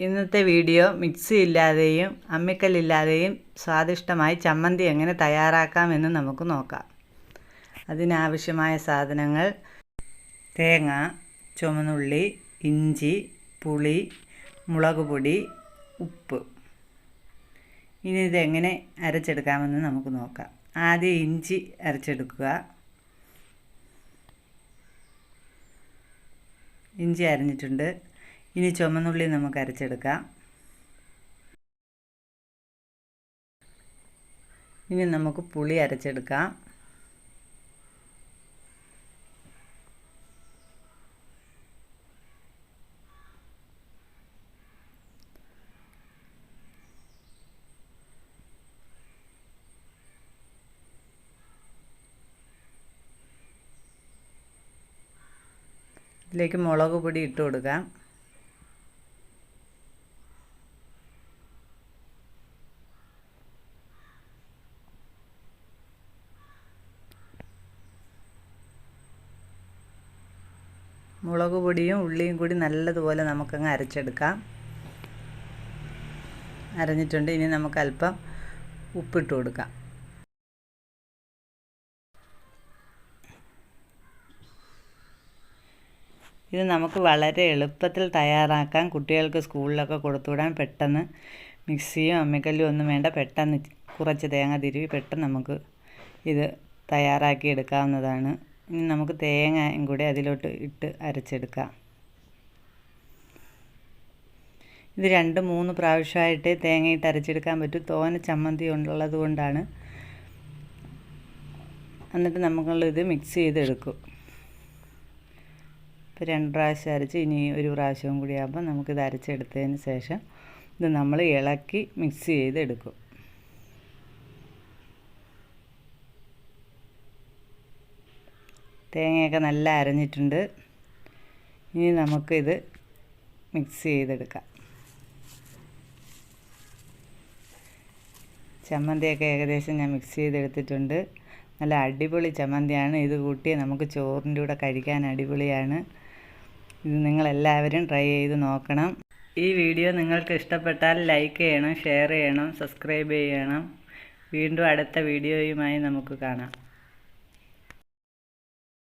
ഇന്നത്തെ video mixie ഇല്ലാതെയും അമ്മിക്കല്ലില്ലാതെയും സ്വാദിഷ്ടമായി ചമ്മന്തി എങ്ങനെ തയ്യാറാക്കാമെന്ന് നമുക്ക് നോക്കാം. അതിനാവശ്യമായ സാധനങ്ങൾ: തേങ്ങ, ചുവന്നുള്ളി, ഇഞ്ചി, പുളി, മുളക് പൊടി, ഉപ്പ്. ഇനി ഇതെങ്ങനെ അരച്ചെടുക്കാമെന്ന് നമുക്ക് നോക്കാം. ആദ്യം ഇഞ്ചി അരച്ചെടുക്കുക. ഇഞ്ചി അരിഞ്ഞിട്ടുണ്ട്. ഇനി ചുവന്നുള്ളി നമുക്ക് അരച്ചെടുക്കാം. ഇനി നമുക്ക് പുളി അരച്ചെടുക്കാം. ഇതിലേക്ക് മുളക് പൊടി ഇട്ട് കൊടുക്കാം. മുളക് പൊടിയും ഉള്ളിയും കൂടി നല്ലതുപോലെ നമുക്കങ്ങ് അരച്ചെടുക്കാം. അരഞ്ഞിട്ടുണ്ട്. ഇനി നമുക്ക് അല്പം ഉപ്പിട്ട് കൊടുക്കാം. ഇത് നമുക്ക് വളരെ എളുപ്പത്തിൽ തയ്യാറാക്കാം. കുട്ടികൾക്ക് സ്കൂളിലൊക്കെ കൊടുത്തുവിടാൻ പെട്ടെന്ന് മിക്സിയും അമ്മിക്കല്ലും ഒന്നും വേണ്ട. പെട്ടെന്ന് കുറച്ച് തേങ്ങ തിരുവി പെട്ടെന്ന് നമുക്ക് ഇത് തയ്യാറാക്കി എടുക്കാവുന്നതാണ്. ഇനി നമുക്ക് തേങ്ങയും കൂടി അതിലോട്ട് ഇട്ട് അരച്ചെടുക്കാം. ഇത് 2-3 പ്രാവശ്യമായിട്ട് തേങ്ങയിട്ട് അരച്ചെടുക്കാൻ പറ്റും. തോനെ ചമ്മന്തി ഉള്ളത് കൊണ്ടാണ്. എന്നിട്ട് നമ്മളിത് മിക്സ് ചെയ്തെടുക്കും. ഇപ്പോൾ 2 പ്രാവശ്യം അരച്ച് ഇനി ഒരു പ്രാവശ്യവും കൂടി ആകുമ്പോൾ നമുക്കിത് അരച്ചെടുത്തതിന് ശേഷം ഇത് നമ്മൾ ഇളക്കി മിക്സ് ചെയ്തെടുക്കും. തേങ്ങയൊക്കെ നല്ല അരഞ്ഞിട്ടുണ്ട്. ഇനി നമുക്കിത് മിക്സ് ചെയ്തെടുക്കാം. ചമ്മന്തിയൊക്കെ ഏകദേശം ഞാൻ മിക്സ് ചെയ്തെടുത്തിട്ടുണ്ട്. നല്ല അടിപൊളി ചമ്മന്തിയാണ്. ഇത് കൂട്ടി നമുക്ക് ചോറിൻ്റെ കൂടെ കഴിക്കാൻ അടിപൊളിയാണ്. ഇത് നിങ്ങളെല്ലാവരും ട്രൈ ചെയ്ത് നോക്കണം. ഈ വീഡിയോ നിങ്ങൾക്ക് ഇഷ്ടപ്പെട്ടാൽ ലൈക്ക് ചെയ്യണം, ഷെയർ ചെയ്യണം, സബ്സ്ക്രൈബ് ചെയ്യണം. വീണ്ടും അടുത്ത വീഡിയോയുമായി നമുക്ക് കാണാം.